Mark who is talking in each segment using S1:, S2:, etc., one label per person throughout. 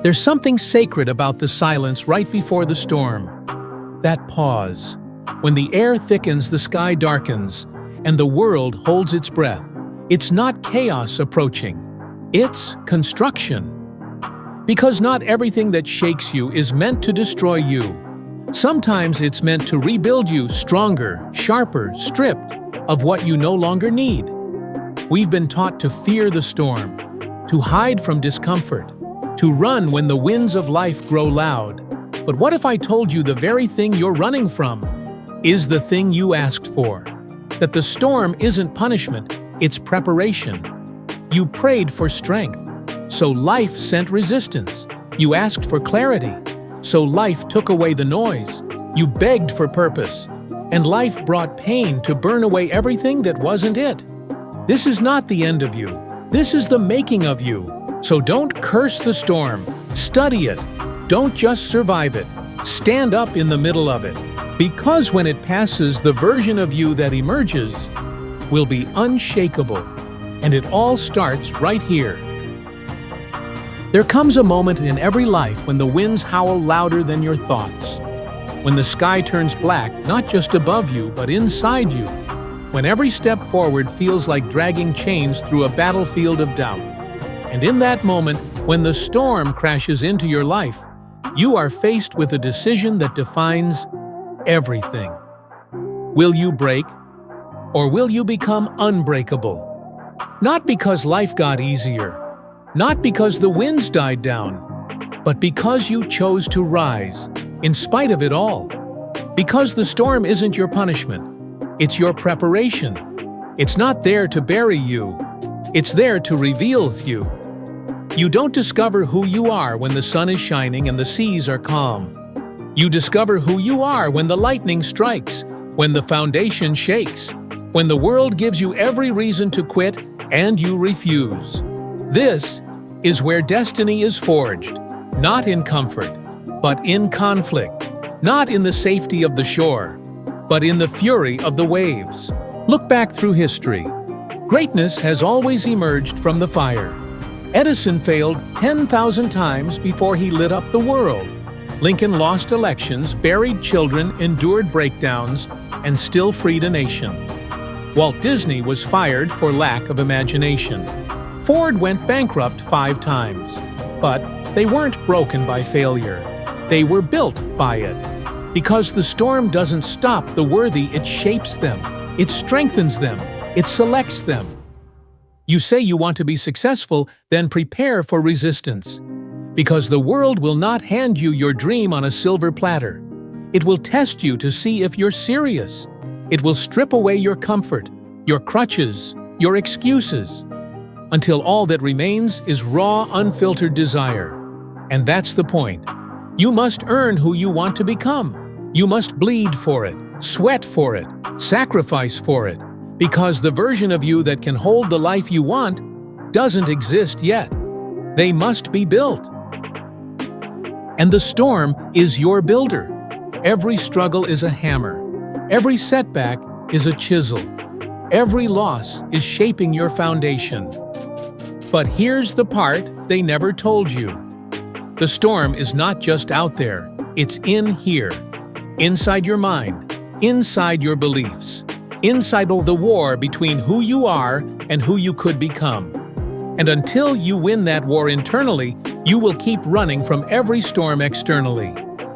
S1: There's something sacred about the silence right before the storm. That pause, when the air thickens, the sky darkens, and the world holds its breath. It's not chaos approaching, it's construction. Because not everything that shakes you is meant to destroy you. Sometimes it's meant to rebuild you stronger, sharper, stripped of what you no longer need. We've been taught to fear the storm, to hide from discomfort, to run when the winds of life grow loud. But what if I told you the very thing you're running from is the thing you asked for? That the storm isn't punishment, it's preparation. You prayed for strength, so life sent resistance. You asked for clarity, so life took away the noise. You begged for purpose, and life brought pain to burn away everything that wasn't it. This is not the end of you. This is the making of you. So don't curse the storm. Study it. Don't just survive it. Stand up in the middle of it. Because when it passes, the version of you that emerges will be unshakable. And it all starts right here. There comes a moment in every life when the winds howl louder than your thoughts. When the sky turns black, not just above you, but inside you. When every step forward feels like dragging chains through a battlefield of doubt. And in that moment, when the storm crashes into your life, you are faced with a decision that defines everything. Will you break, or will you become unbreakable? Not because life got easier, not because the winds died down, but because you chose to rise, in spite of it all. Because the storm isn't your punishment, it's your preparation. It's not there to bury you, it's there to reveal you. You don't discover who you are when the sun is shining and the seas are calm. You discover who you are when the lightning strikes, when the foundation shakes, when the world gives you every reason to quit and you refuse. This is where destiny is forged, not in comfort, but in conflict, not in the safety of the shore, but in the fury of the waves. Look back through history. Greatness has always emerged from the fire. Edison failed 10,000 times before he lit up the world. Lincoln lost elections, buried children, endured breakdowns, and still freed a nation. Walt Disney was fired for lack of imagination. Ford went bankrupt 5 times. But they weren't broken by failure. They were built by it. Because the storm doesn't stop the worthy, it shapes them. It strengthens them. It selects them. You say you want to be successful, then prepare for resistance. Because the world will not hand you your dream on a silver platter. It will test you to see if you're serious. It will strip away your comfort, your crutches, your excuses, until all that remains is raw, unfiltered desire. And that's the point. You must earn who you want to become. You must bleed for it, sweat for it, sacrifice for it. Because the version of you that can hold the life you want doesn't exist yet. They must be built. And the storm is your builder. Every struggle is a hammer. Every setback is a chisel. Every loss is shaping your foundation. But here's the part they never told you. The storm is not just out there, it's in here. Inside your mind, inside your beliefs. Inside the war between who you are and who you could become. And until you win that war internally, you will keep running from every storm externally.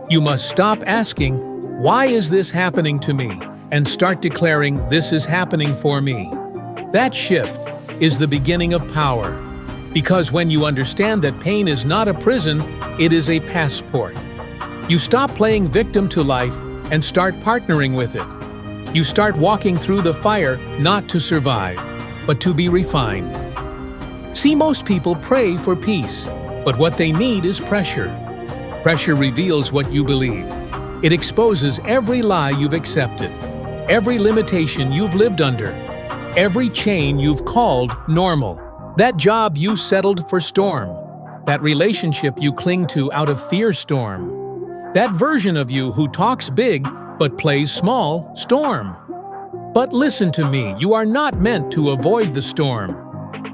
S1: You must stop asking, "Why is this happening to me?" and start declaring, "This is happening for me." That shift is the beginning of power. Because when you understand that pain is not a prison, it is a passport. You stop playing victim to life and start partnering with it. You start walking through the fire not to survive, but to be refined. See, most people pray for peace, but what they need is pressure. Pressure reveals what you believe. It exposes every lie you've accepted, every limitation you've lived under, every chain you've called normal. That job you settled for storm, that relationship you cling to out of fear storm, that version of you who talks big but plays small, storm. But listen to me, you are not meant to avoid the storm.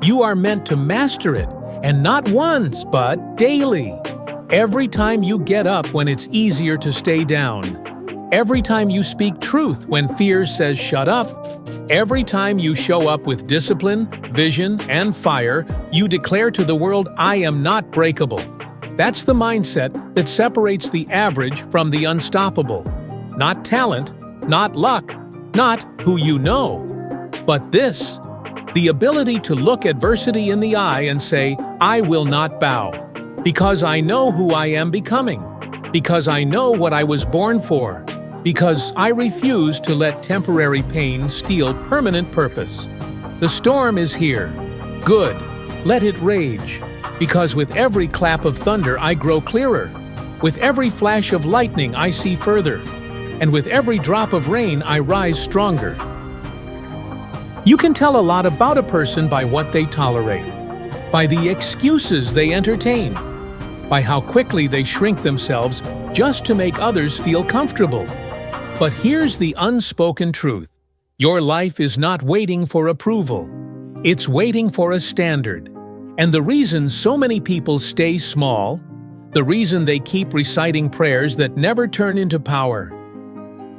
S1: You are meant to master it, and not once, but daily. Every time you get up when it's easier to stay down. Every time you speak truth when fear says shut up. Every time you show up with discipline, vision, and fire, you declare to the world, I am not breakable. That's the mindset that separates the average from the unstoppable. Not talent, not luck, not who you know, but this. The ability to look adversity in the eye and say, I will not bow, because I know who I am becoming, because I know what I was born for, because I refuse to let temporary pain steal permanent purpose. The storm is here. Good. Let it rage. Because with every clap of thunder I grow clearer. With every flash of lightning I see further. And with every drop of rain I rise stronger. You can tell a lot about a person by what they tolerate, by the excuses they entertain, by how quickly they shrink themselves just to make others feel comfortable. But here's the unspoken truth. Your life is not waiting for approval. It's waiting for a standard. And the reason so many people stay small, the reason they keep reciting prayers that never turn into power,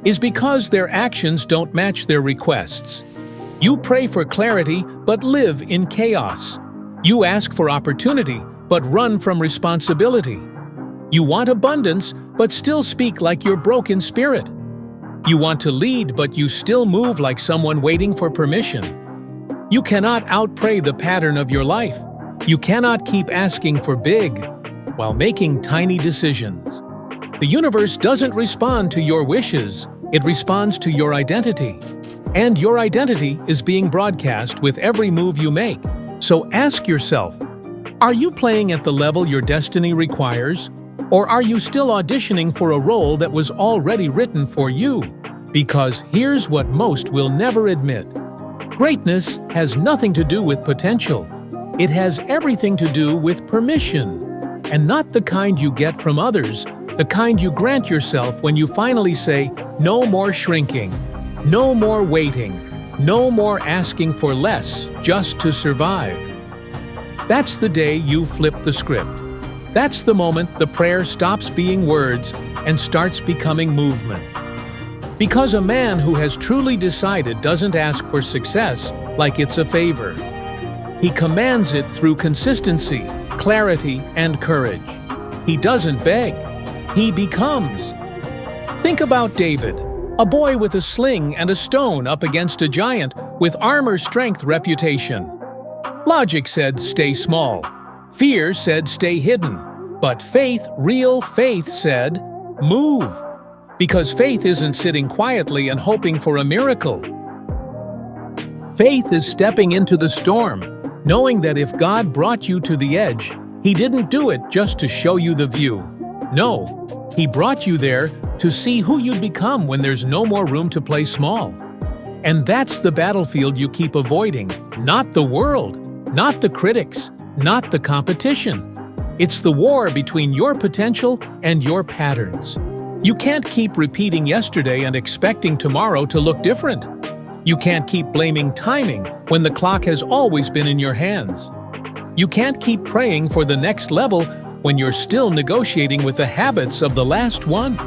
S1: is because their actions don't match their requests. You pray for clarity, but live in chaos. You ask for opportunity, but run from responsibility. You want abundance, but still speak like you're broke in spirit. You want to lead, but you still move like someone waiting for permission. You cannot outpray the pattern of your life. You cannot keep asking for big while making tiny decisions. The universe doesn't respond to your wishes, it responds to your identity. And your identity is being broadcast with every move you make. So ask yourself, are you playing at the level your destiny requires? Or are you still auditioning for a role that was already written for you? Because here's what most will never admit. Greatness has nothing to do with potential. It has everything to do with permission. And not the kind you get from others, the kind you grant yourself when you finally say, no more shrinking, no more waiting, no more asking for less just to survive. That's the day you flip the script. That's the moment the prayer stops being words and starts becoming movement. Because a man who has truly decided doesn't ask for success like it's a favor. He commands it through consistency, clarity, and courage. He doesn't beg. He becomes. Think about David, a boy with a sling and a stone up against a giant with armor strength reputation. Logic said, stay small. Fear said, stay hidden. But faith, real faith said, move. Because faith isn't sitting quietly and hoping for a miracle. Faith is stepping into the storm, knowing that if God brought you to the edge, He didn't do it just to show you the view. No, He brought you there to see who you'd become when there's no more room to play small. And that's the battlefield you keep avoiding, not the world, not the critics, not the competition. It's the war between your potential and your patterns. You can't keep repeating yesterday and expecting tomorrow to look different. You can't keep blaming timing when the clock has always been in your hands. You can't keep praying for the next level when you're still negotiating with the habits of the last one.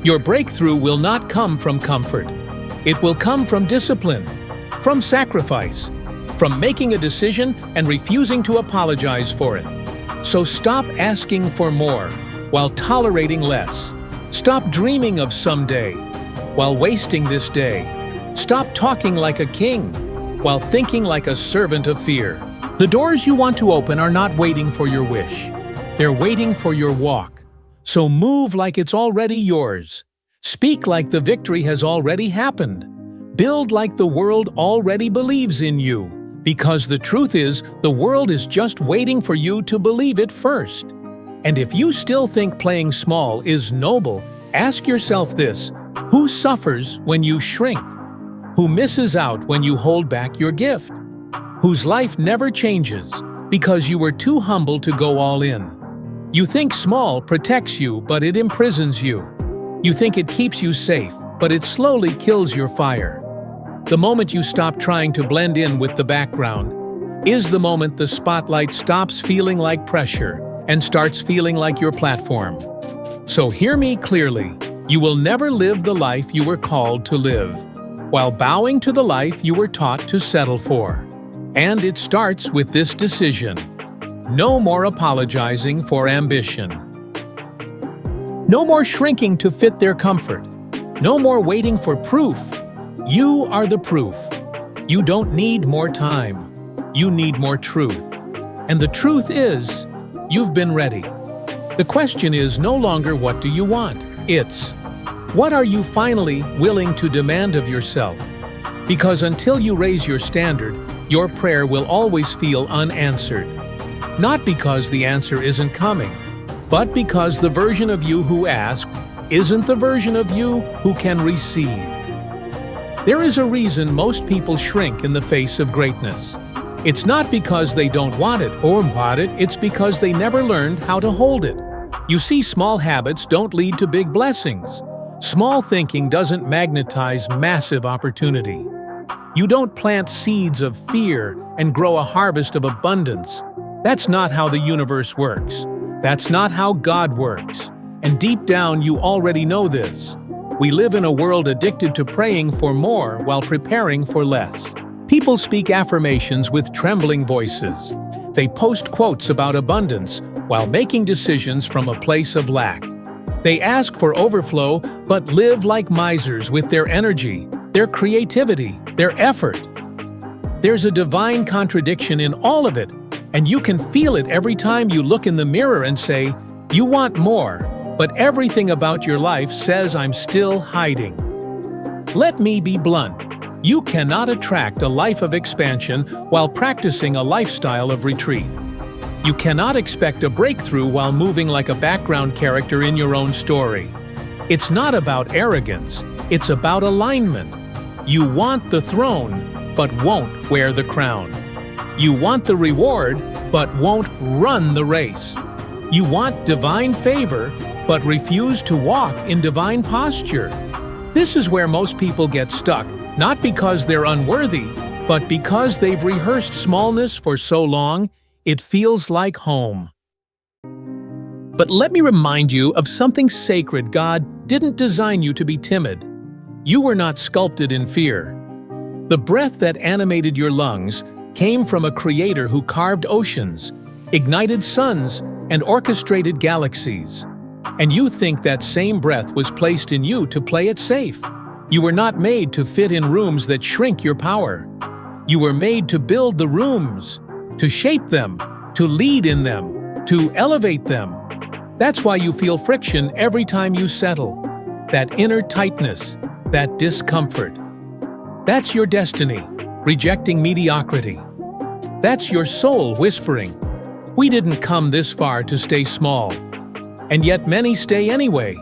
S1: Your breakthrough will not come from comfort. It will come from discipline, from sacrifice, from making a decision and refusing to apologize for it. So stop asking for more while tolerating less. Stop dreaming of someday while wasting this day. Stop talking like a king while thinking like a servant of fear. The doors you want to open are not waiting for your wish. They're waiting for your walk. So move like it's already yours. Speak like the victory has already happened. Build like the world already believes in you. Because the truth is, the world is just waiting for you to believe it first. And if you still think playing small is noble, ask yourself this: who suffers when you shrink? Who misses out when you hold back your gift? Whose life never changes because you were too humble to go all in? You think small protects you, but it imprisons you. You think it keeps you safe, but it slowly kills your fire. The moment you stop trying to blend in with the background is the moment the spotlight stops feeling like pressure and starts feeling like your platform. So hear me clearly. You will never live the life you were called to live, while bowing to the life you were taught to settle for. And it starts with this decision. No more apologizing for ambition. No more shrinking to fit their comfort. No more waiting for proof. You are the proof. You don't need more time. You need more truth. And the truth is, you've been ready. The question is no longer what do you want? It's, what are you finally willing to demand of yourself? Because until you raise your standard, your prayer will always feel unanswered. Not because the answer isn't coming, but because the version of you who asked isn't the version of you who can receive. There is a reason most people shrink in the face of greatness. It's not because they don't want it or want it, it's because they never learned how to hold it. You see, small habits don't lead to big blessings. Small thinking doesn't magnetize massive opportunity. You don't plant seeds of fear and grow a harvest of abundance. That's not how the universe works. That's not how God works. And deep down, you already know this. We live in a world addicted to praying for more while preparing for less. People speak affirmations with trembling voices. They post quotes about abundance while making decisions from a place of lack. They ask for overflow, but live like misers with their energy, their creativity, their effort. There's a divine contradiction in all of it, and you can feel it every time you look in the mirror and say, you want more, but everything about your life says I'm still hiding. Let me be blunt. You cannot attract a life of expansion while practicing a lifestyle of retreat. You cannot expect a breakthrough while moving like a background character in your own story. It's not about arrogance, it's about alignment. You want the throne, but won't wear the crown. You want the reward, but won't run the race. You want divine favor, but refuse to walk in divine posture. This is where most people get stuck, not because they're unworthy, but because they've rehearsed smallness for so long, it feels like home. But let me remind you of something sacred. God didn't design you to be timid. You were not sculpted in fear. The breath that animated your lungs came from a creator who carved oceans, ignited suns, and orchestrated galaxies. And you think that same breath was placed in you to play it safe. You were not made to fit in rooms that shrink your power. You were made to build the rooms, to shape them, to lead in them, to elevate them. That's why you feel friction every time you settle. That inner tightness, that discomfort. That's your destiny, rejecting mediocrity. That's your soul whispering, we didn't come this far to stay small. And yet many stay anyway.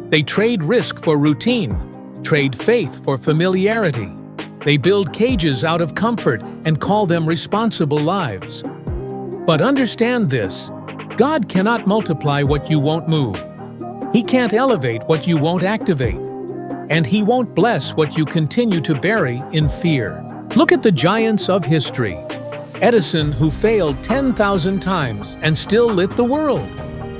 S1: They trade risk for routine, trade faith for familiarity. They build cages out of comfort and call them responsible lives. But understand this, God cannot multiply what you won't move. He can't elevate what you won't activate. And He won't bless what you continue to bury in fear. Look at the giants of history. Edison, who failed 10,000 times and still lit the world.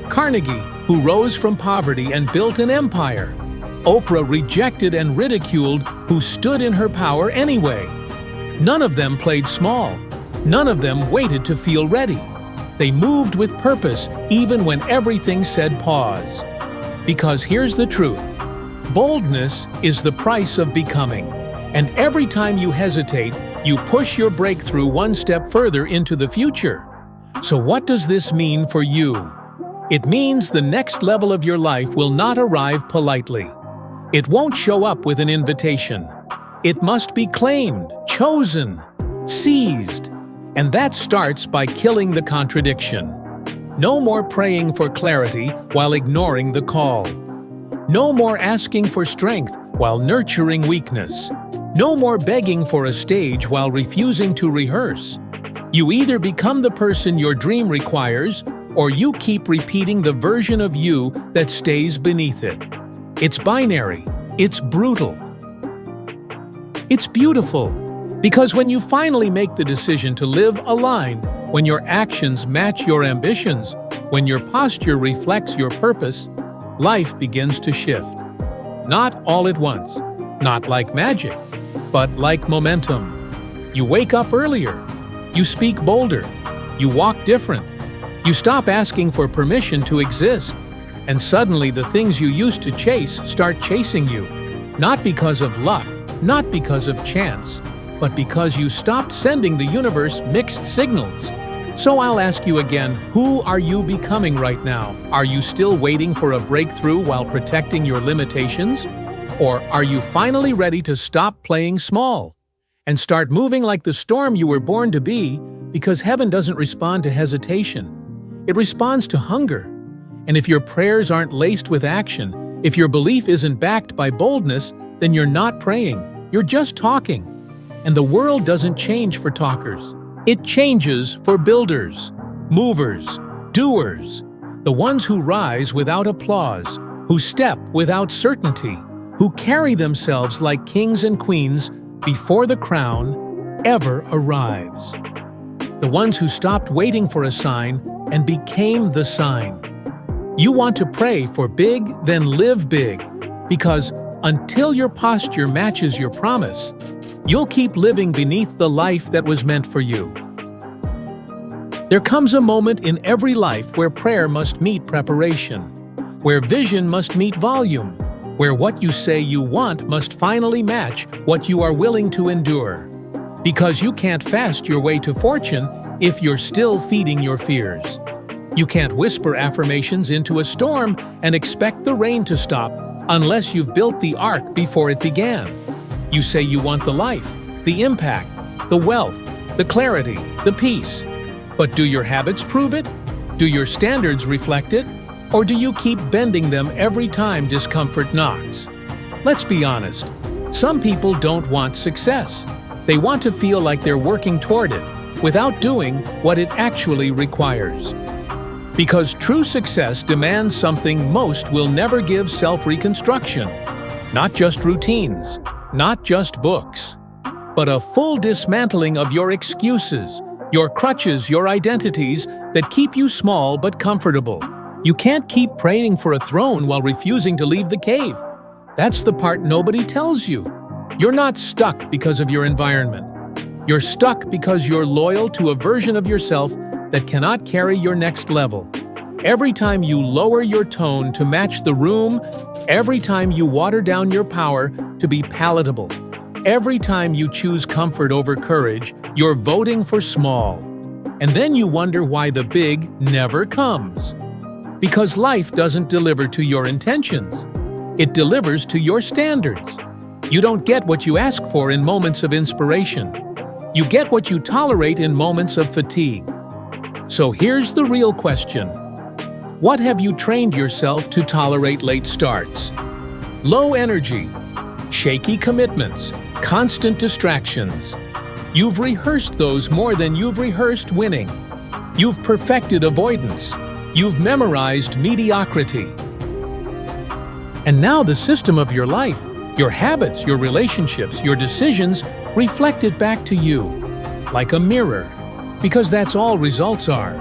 S1: Carnegie, who rose from poverty and built an empire. Oprah, rejected and ridiculed, who stood in her power anyway. None of them played small. None of them waited to feel ready. They moved with purpose even when everything said pause. Because here's the truth. Boldness is the price of becoming. And every time you hesitate, you push your breakthrough one step further into the future. So what does this mean for you? It means the next level of your life will not arrive politely. It won't show up with an invitation. It must be claimed, chosen, seized. And that starts by killing the contradiction. No more praying for clarity while ignoring the call. No more asking for strength while nurturing weakness. No more begging for a stage while refusing to rehearse. You either become the person your dream requires, or you keep repeating the version of you that stays beneath it. It's binary. It's brutal. It's beautiful, because when you finally make the decision to live aligned, when your actions match your ambitions, When your posture reflects your purpose, life begins to shift. Not all at once, not like magic, but like momentum. You wake up earlier. You speak bolder. You walk different. You stop asking for permission to exist. And suddenly the things you used to chase start chasing you. Not because of luck, not because of chance, but because you stopped sending the universe mixed signals. So I'll ask you again, who are you becoming right now? Are you still waiting for a breakthrough while protecting your limitations? Or are you finally ready to stop playing small and start moving like the storm you were born to be? Because heaven doesn't respond to hesitation. It responds to hunger. And if your prayers aren't laced with action, if your belief isn't backed by boldness, then you're not praying. You're just talking. And the world doesn't change for talkers. It changes for builders, movers, doers, the ones who rise without applause, who step without certainty, who carry themselves like kings and queens before the crown ever arrives. The ones who stopped waiting for a sign and became the sign. You want to pray for big, then live big, because until your posture matches your promise, you'll keep living beneath the life that was meant for you. There comes a moment in every life where prayer must meet preparation, where vision must meet volume, where what you say you want must finally match what you are willing to endure. Because you can't fast your way to fortune if you're still feeding your fears. You can't whisper affirmations into a storm and expect the rain to stop unless you've built the ark before it began. You say you want the life, the impact, the wealth, the clarity, the peace. But do your habits prove it? Do your standards reflect it? Or do you keep bending them every time discomfort knocks? Let's be honest. Some people don't want success. They want to feel like they're working toward it without doing what it actually requires. Because true success demands something most will never give: self-reconstruction. Not just routines, not just books, but a full dismantling of your excuses, your crutches, your identities that keep you small but comfortable. You can't keep praying for a throne while refusing to leave the cave. That's the part nobody tells you. You're not stuck because of your environment. You're stuck because you're loyal to a version of yourself that cannot carry your next level. Every time you lower your tone to match the room, every time you water down your power to be palatable, every time you choose comfort over courage, you're voting for small. And then you wonder why the big never comes. Because life doesn't deliver to your intentions. It delivers to your standards. You don't get what you ask for in moments of inspiration. You get what you tolerate in moments of fatigue. So here's the real question. What have you trained yourself to tolerate? Late starts, low energy, shaky commitments, constant distractions. You've rehearsed those more than you've rehearsed winning. You've perfected avoidance. You've memorized mediocrity. And now the system of your life, your habits, your relationships, your decisions reflect it back to you, like a mirror. Because that's all results are,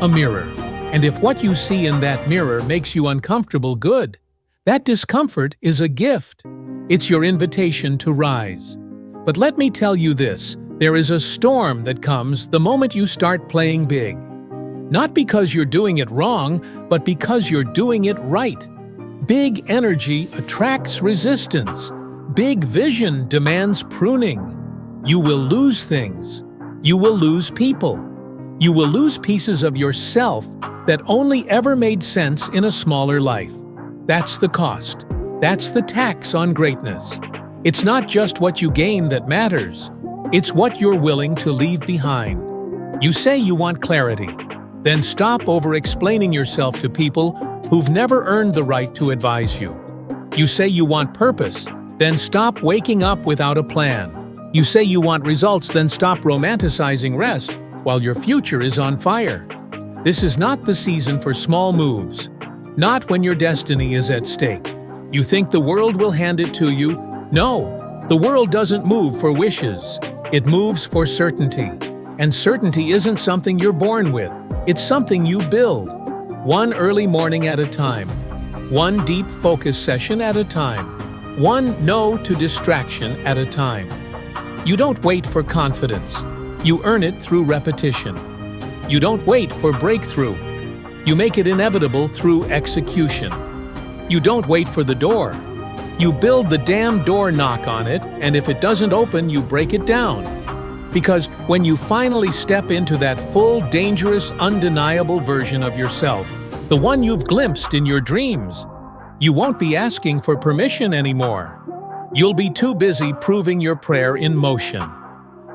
S1: a mirror. And if what you see in that mirror makes you uncomfortable, good. That discomfort is a gift. It's your invitation to rise. But let me tell you this, there is a storm that comes the moment you start playing big. Not because you're doing it wrong, but because you're doing it right. Big energy attracts resistance. Big vision demands pruning. You will lose things. You will lose people. You will lose pieces of yourself that only ever made sense in a smaller life. That's the cost. That's the tax on greatness. It's not just what you gain that matters. It's what you're willing to leave behind. You say you want clarity. Then stop over-explaining yourself to people who've never earned the right to advise you. You say you want purpose. Then stop waking up without a plan. You say you want results. Then stop romanticizing rest while your future is on fire. This is not the season for small moves. Not when your destiny is at stake. You think the world will hand it to you? No, the world doesn't move for wishes. It moves for certainty. And certainty isn't something you're born with. It's something you build. One early morning at a time. One deep focus session at a time. One no to distraction at a time. You don't wait for confidence. You earn it through repetition. You don't wait for breakthrough. You make it inevitable through execution. You don't wait for the door. You build the damn door knock on it, and if it doesn't open, you break it down. Because when you finally step into that full, dangerous, undeniable version of yourself, the one you've glimpsed in your dreams, you won't be asking for permission anymore. You'll be too busy proving your prayer in motion.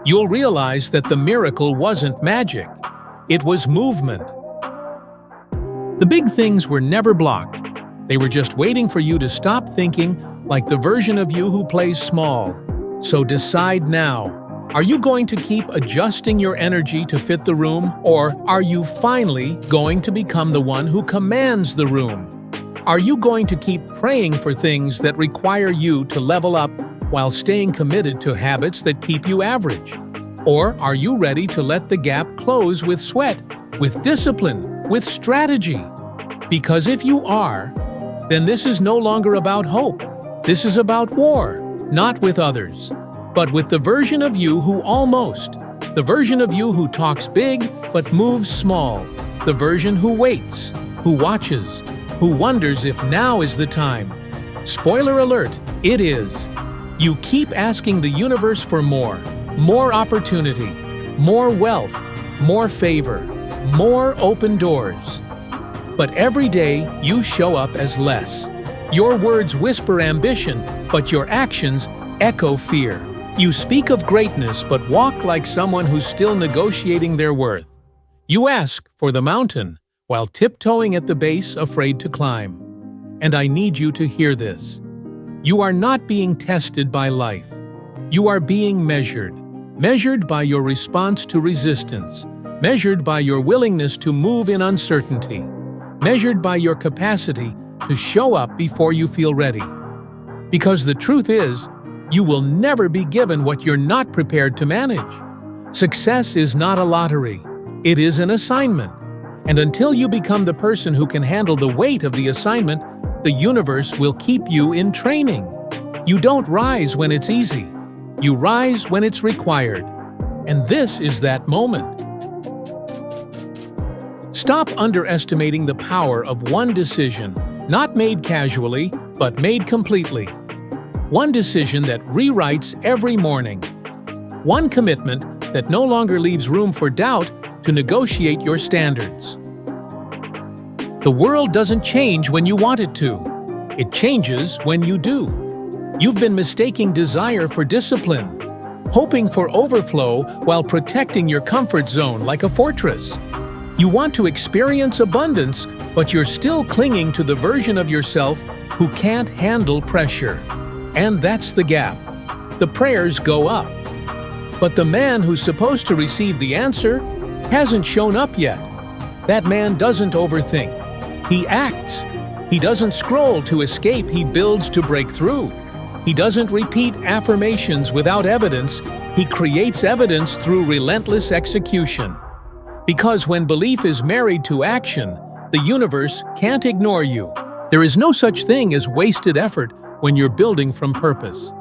S1: You'll realize that the miracle wasn't magic. It was movement. The big things were never blocked. They were just waiting for you to stop thinking like the version of you who plays small. So decide now. Are you going to keep adjusting your energy to fit the room, or are you finally going to become the one who commands the room? Are you going to keep praying for things that require you to level up while staying committed to habits that keep you average? Or are you ready to let the gap close with sweat, with discipline, with strategy? Because if you are, then this is no longer about hope. This is about war, not with others, but with the version of you who almost, the version of you who talks big but moves small, the version who waits, who watches, who wonders if now is the time. Spoiler alert, it is. You keep asking the universe for more opportunity, more wealth, more favor, more open doors. But every day you show up as less. Your words whisper ambition, but your actions echo fear. You speak of greatness but walk like someone who's still negotiating their worth. You ask for the mountain while tiptoeing at the base, afraid to climb. And I need you to hear this. You are not being tested by life. You are being measured. Measured by your response to resistance. Measured by your willingness to move in uncertainty. Measured by your capacity to show up before you feel ready. Because the truth is, you will never be given what you're not prepared to manage. Success is not a lottery. It is an assignment. And until you become the person who can handle the weight of the assignment, the universe will keep you in training. You don't rise when it's easy. You rise when it's required. And this is that moment. Stop underestimating the power of one decision, not made casually, but made completely. One decision that rewrites every morning. One commitment that no longer leaves room for doubt to negotiate your standards. The world doesn't change when you want it to. It changes when you do. You've been mistaking desire for discipline, hoping for overflow while protecting your comfort zone like a fortress. You want to experience abundance, but you're still clinging to the version of yourself who can't handle pressure. And that's the gap. The prayers go up. But the man who's supposed to receive the answer hasn't shown up yet. That man doesn't overthink. He acts. He doesn't scroll to escape, he builds to break through. He doesn't repeat affirmations without evidence, he creates evidence through relentless execution. Because when belief is married to action, the universe can't ignore you. There is no such thing as wasted effort when you're building from purpose.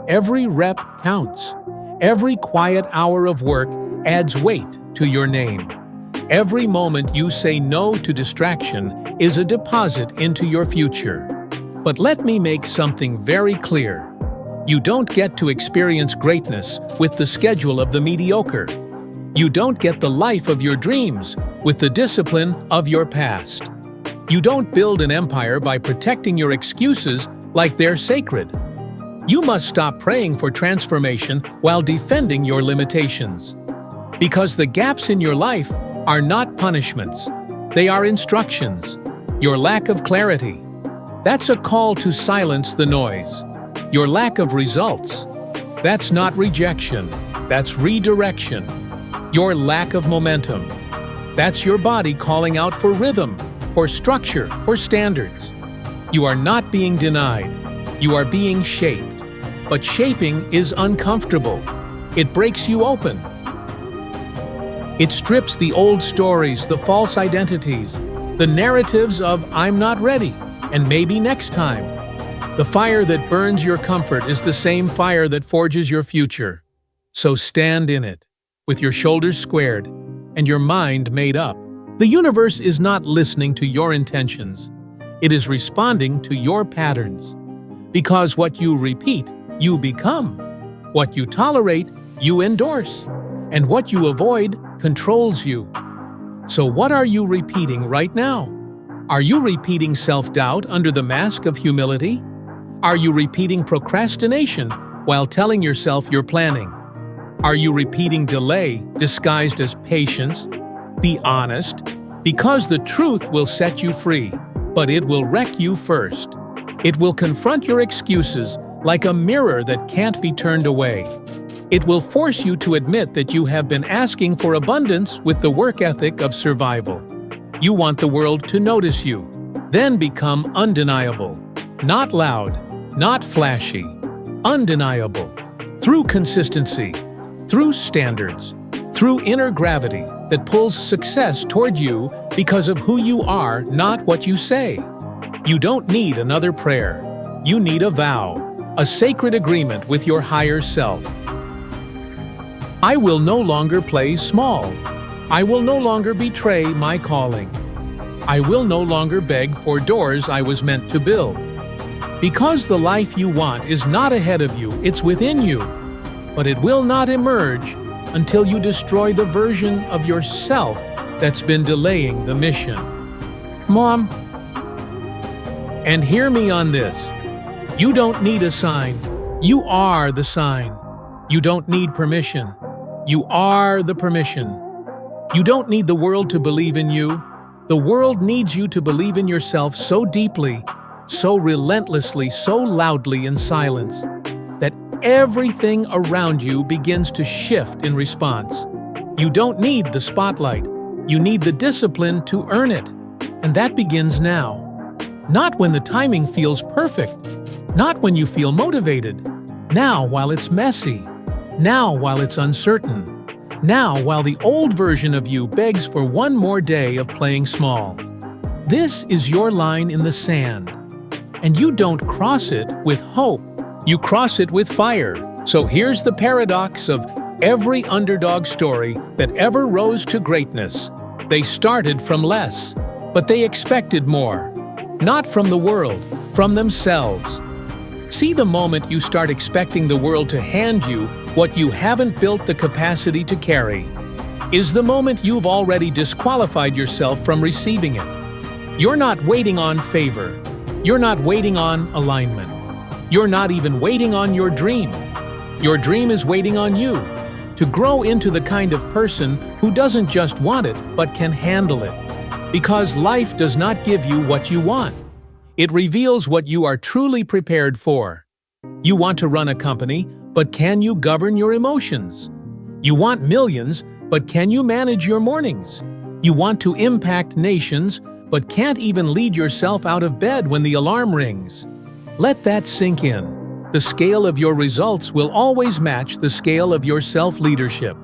S1: Every rep counts. Every quiet hour of work adds weight to your name. Every moment you say no to distraction is a deposit into your future. But let me make something very clear. You don't get to experience greatness with the schedule of the mediocre. You don't get the life of your dreams with the discipline of your past. You don't build an empire by protecting your excuses like they're sacred. You must stop praying for transformation while defending your limitations. Because the gaps in your life are not punishments. They are instructions. Your lack of clarity. That's a call to silence the noise. Your lack of results. That's not rejection. That's redirection. Your lack of momentum. That's your body calling out for rhythm, for structure, for standards. You are not being denied. You are being shaped. But shaping is uncomfortable. It breaks you open. It strips the old stories, the false identities, The narratives of "I'm not ready" and "maybe next time." The fire that burns your comfort is the same fire that forges your future. So stand in it, with your shoulders squared and your mind made up. The universe is not listening to your intentions. It is responding to your patterns. Because what you repeat, you become. What you tolerate, you endorse. And what you avoid controls you. So what are you repeating right now? Are you repeating self-doubt under the mask of humility? Are you repeating procrastination while telling yourself you're planning? Are you repeating delay disguised as patience? Be honest, because the truth will set you free, but it will wreck you first. It will confront your excuses like a mirror that can't be turned away. It will force you to admit that you have been asking for abundance with the work ethic of survival. You want the world to notice you, then become undeniable. Not loud, not flashy, undeniable. Through consistency, through standards, through inner gravity that pulls success toward you because of who you are, not what you say. You don't need another prayer. You need a vow, a sacred agreement with your higher self. I will no longer play small. I will no longer betray my calling. I will no longer beg for doors I was meant to build. Because the life you want is not ahead of you, it's within you. But it will not emerge until you destroy the version of yourself that's been delaying the mission. Mom. And hear me on this. You don't need a sign. You are the sign. You don't need permission. You are the permission. You don't need the world to believe in you. The world needs you to believe in yourself so deeply, so relentlessly, so loudly in silence, that everything around you begins to shift in response. You don't need the spotlight. You need the discipline to earn it. And that begins now. Not when the timing feels perfect. Not when you feel motivated. Now while it's messy. Now while it's uncertain. Now while the old version of you begs for one more day of playing small. This is your line in the sand. And you don't cross it with hope. You cross it with fire. So here's the paradox of every underdog story that ever rose to greatness. They started from less, but they expected more. Not from the world, from themselves. See the moment you start expecting the world to hand you what you haven't built the capacity to carry, is the moment you've already disqualified yourself from receiving it. You're not waiting on favor. You're not waiting on alignment. You're not even waiting on your dream. Your dream is waiting on you to grow into the kind of person who doesn't just want it, but can handle it. Because life does not give you what you want. It reveals what you are truly prepared for. You want to run a company, but can you govern your emotions? You want millions, but can you manage your mornings? You want to impact nations, but can't even lead yourself out of bed when the alarm rings. Let that sink in. The scale of your results will always match the scale of your self-leadership.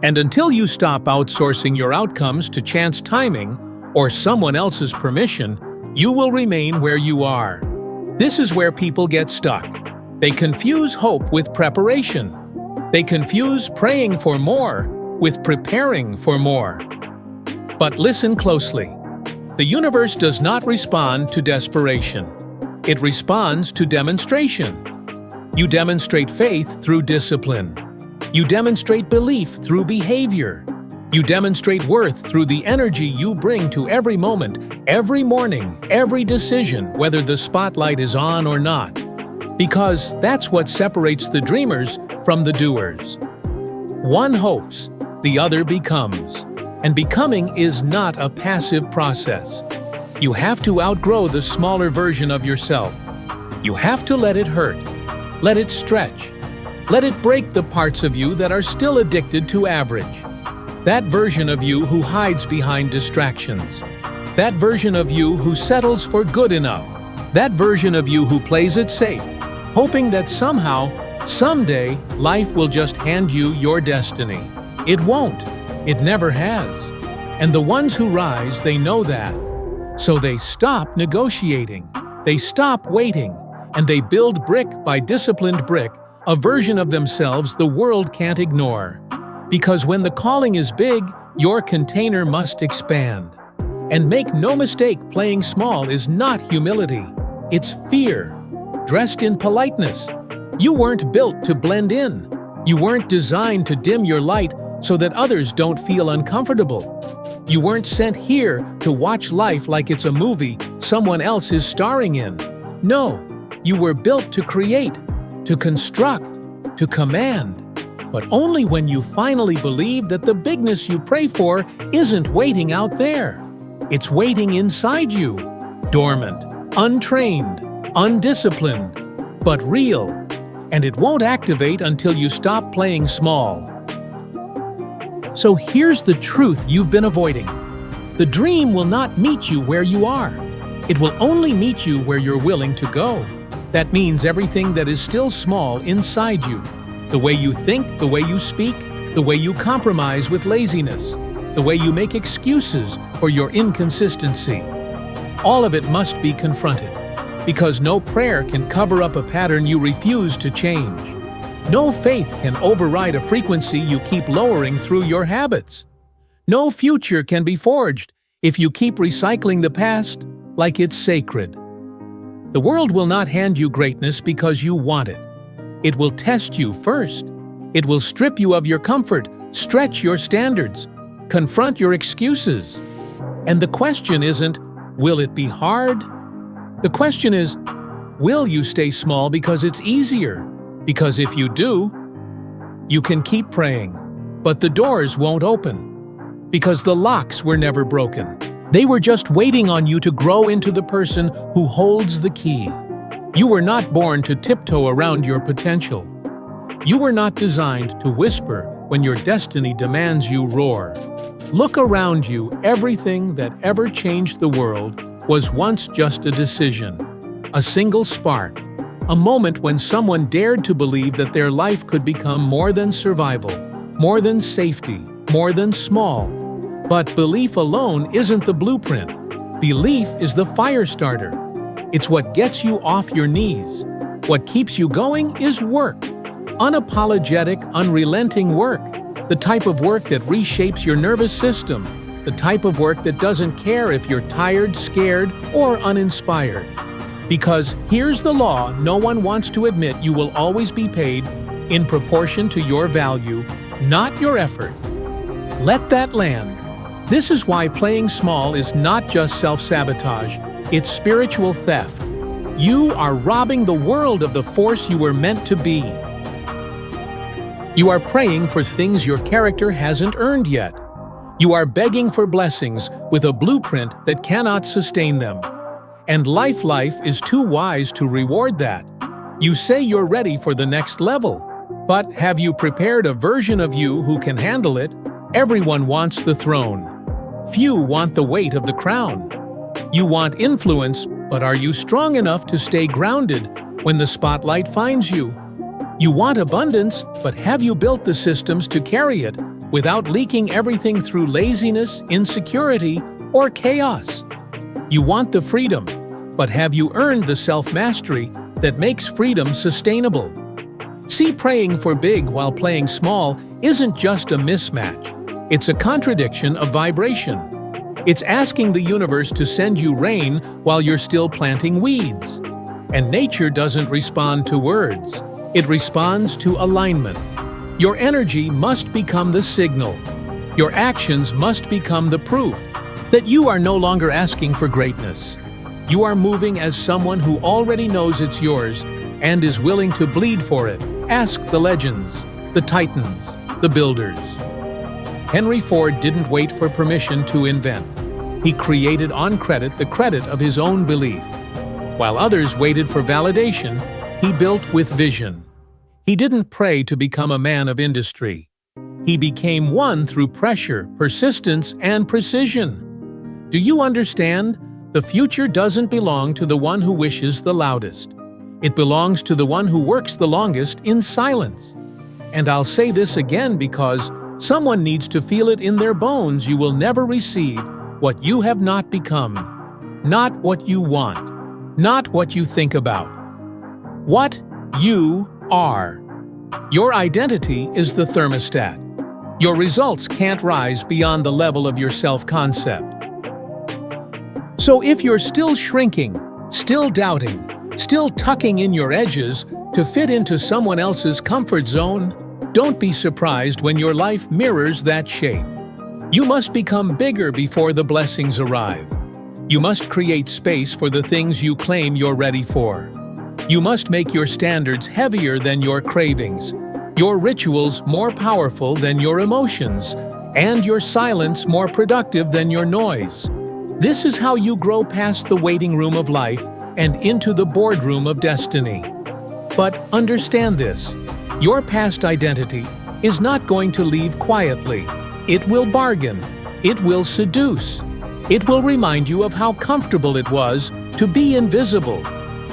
S1: And until you stop outsourcing your outcomes to chance timing or someone else's permission, you will remain where you are. This is where people get stuck. They confuse hope with preparation. They confuse praying for more with preparing for more. But listen closely. The universe does not respond to desperation. It responds to demonstration. You demonstrate faith through discipline. You demonstrate belief through behavior. You demonstrate worth through the energy you bring to every moment, every morning, every decision, whether the spotlight is on or not. Because that's what separates the dreamers from the doers. One hopes, the other becomes. And becoming is not a passive process. You have to outgrow the smaller version of yourself. You have to let it hurt. Let it stretch. Let it break the parts of you that are still addicted to average. That version of you who hides behind distractions. That version of you who settles for good enough. That version of you who plays it safe, hoping that somehow, someday, life will just hand you your destiny. It won't. It never has. And the ones who rise, they know that. So they stop negotiating, they stop waiting, and they build brick by disciplined brick a version of themselves the world can't ignore. Because when the calling is big, your container must expand. And make no mistake, playing small is not humility. It's fear, dressed in politeness. You weren't built to blend in. You weren't designed to dim your light so that others don't feel uncomfortable. You weren't sent here to watch life like it's a movie someone else is starring in. No, you were built to create, to construct, to command. But only when you finally believe that the bigness you pray for isn't waiting out there. It's waiting inside you, dormant, untrained, undisciplined, but real. And it won't activate until you stop playing small. So here's the truth you've been avoiding. The dream will not meet you where you are. It will only meet you where you're willing to go. That means everything that is still small inside you. The way you think, the way you speak, the way you compromise with laziness, the way you make excuses for your inconsistency. All of it must be confronted, because no prayer can cover up a pattern you refuse to change. No faith can override a frequency you keep lowering through your habits. No future can be forged if you keep recycling the past like it's sacred. The world will not hand you greatness because you want it. It will test you first. It will strip you of your comfort, stretch your standards, confront your excuses. And the question isn't, will it be hard? The question is, will you stay small because it's easier? Because if you do, you can keep praying, but the doors won't open. Because the locks were never broken. They were just waiting on you to grow into the person who holds the key. You were not born to tiptoe around your potential. You were not designed to whisper when your destiny demands you roar. Look around you. Everything that ever changed the world was once just a decision, a single spark, a moment when someone dared to believe that their life could become more than survival, more than safety, more than small. But belief alone isn't the blueprint. Belief is the fire starter. It's what gets you off your knees. What keeps you going is work. Unapologetic, unrelenting work. The type of work that reshapes your nervous system. The type of work that doesn't care if you're tired, scared, or uninspired. Because here's the law no one wants to admit: you will always be paid in proportion to your value, not your effort. Let that land. This is why playing small is not just self-sabotage, it's spiritual theft. You are robbing the world of the force you were meant to be. You are praying for things your character hasn't earned yet. You are begging for blessings with a blueprint that cannot sustain them. And life is too wise to reward that. You say you're ready for the next level, but have you prepared a version of you who can handle it? Everyone wants the throne. Few want the weight of the crown. You want influence, but are you strong enough to stay grounded when the spotlight finds you? You want abundance, but have you built the systems to carry it without leaking everything through laziness, insecurity, or chaos? You want the freedom, but have you earned the self-mastery that makes freedom sustainable? See, praying for big while playing small isn't just a mismatch. It's a contradiction of vibration. It's asking the universe to send you rain while you're still planting weeds. And nature doesn't respond to words. It responds to alignment. Your energy must become the signal. Your actions must become the proof that you are no longer asking for greatness. You are moving as someone who already knows it's yours and is willing to bleed for it. Ask the legends, the titans, the builders. Henry Ford didn't wait for permission to invent. He created on credit the credit of his own belief. While others waited for validation, he built with vision. He didn't pray to become a man of industry. He became one through pressure, persistence, and precision. Do you understand? The future doesn't belong to the one who wishes the loudest. It belongs to the one who works the longest in silence. And I'll say this again because Someone needs to feel it in their bones you will never receive what you have not become, not what you want, not what you think about. What you are. Your identity is the thermostat. Your results can't rise beyond the level of your self-concept. So if you're still shrinking, still doubting, still tucking in your edges to fit into someone else's comfort zone, don't be surprised when your life mirrors that shape. You must become bigger before the blessings arrive. You must create space for the things you claim you're ready for. You must make your standards heavier than your cravings, your rituals more powerful than your emotions, and your silence more productive than your noise. This is how you grow past the waiting room of life and into the boardroom of destiny. But understand this, your past identity is not going to leave quietly. It will bargain. It will seduce. It will remind you of how comfortable it was to be invisible,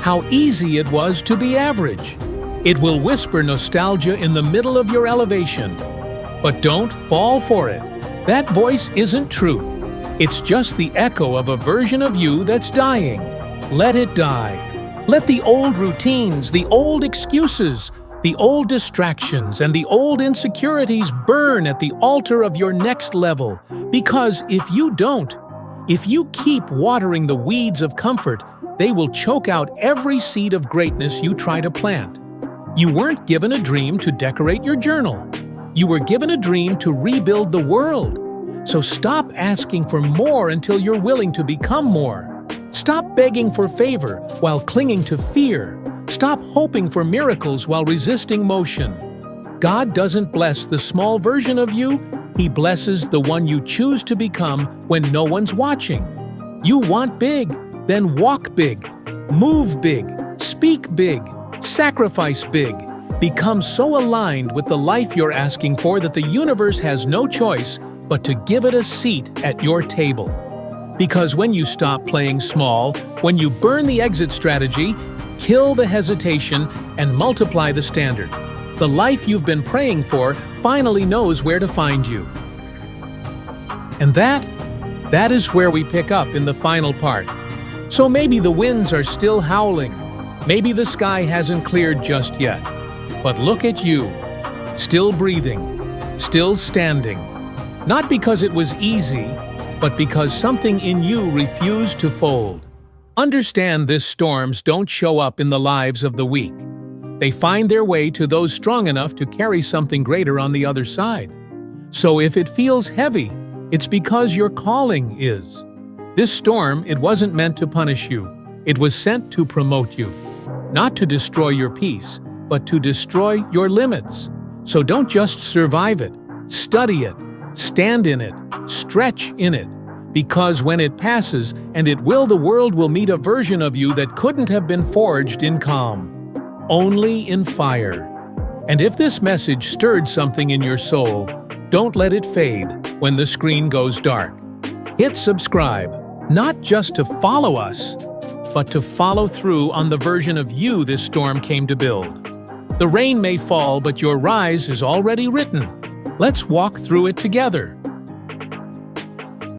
S1: how easy it was to be average. It will whisper nostalgia in the middle of your elevation. But don't fall for it. That voice isn't truth. It's just the echo of a version of you that's dying. Let it die. Let the old routines, the old excuses, the old distractions, and the old insecurities burn at the altar of your next level. Because if you don't, if you keep watering the weeds of comfort, they will choke out every seed of greatness you try to plant. You weren't given a dream to decorate your journal. You were given a dream to rebuild the world. So stop asking for more until you're willing to become more. Stop begging for favor while clinging to fear. Stop hoping for miracles while resisting motion. God doesn't bless the small version of you, He blesses the one you choose to become when no one's watching. You want big, then walk big, move big, speak big, sacrifice big. Become so aligned with the life you're asking for that the universe has no choice but to give it a seat at your table. Because when you stop playing small, when you burn the exit strategy, kill the hesitation, and multiply the standard, the life you've been praying for finally knows where to find you. And that is where we pick up in the final part. So maybe the winds are still howling. Maybe the sky hasn't cleared just yet. But look at you, still breathing, still standing. Not because it was easy, but because something in you refused to fold. Understand this: storms don't show up in the lives of the weak. They find their way to those strong enough to carry something greater on the other side. So if it feels heavy, it's because your calling is. This storm, it wasn't meant to punish you. It was sent to promote you. Not to destroy your peace, but to destroy your limits. So don't just survive it. Study it. Stand in it. Stretch in it. Because when it passes, and it will, the world will meet a version of you that couldn't have been forged in calm, only in fire. And if this message stirred something in your soul, don't let it fade when the screen goes dark. Hit subscribe, not just to follow us, but to follow through on the version of you this storm came to build. The rain may fall, but your rise is already written. Let's walk through it together.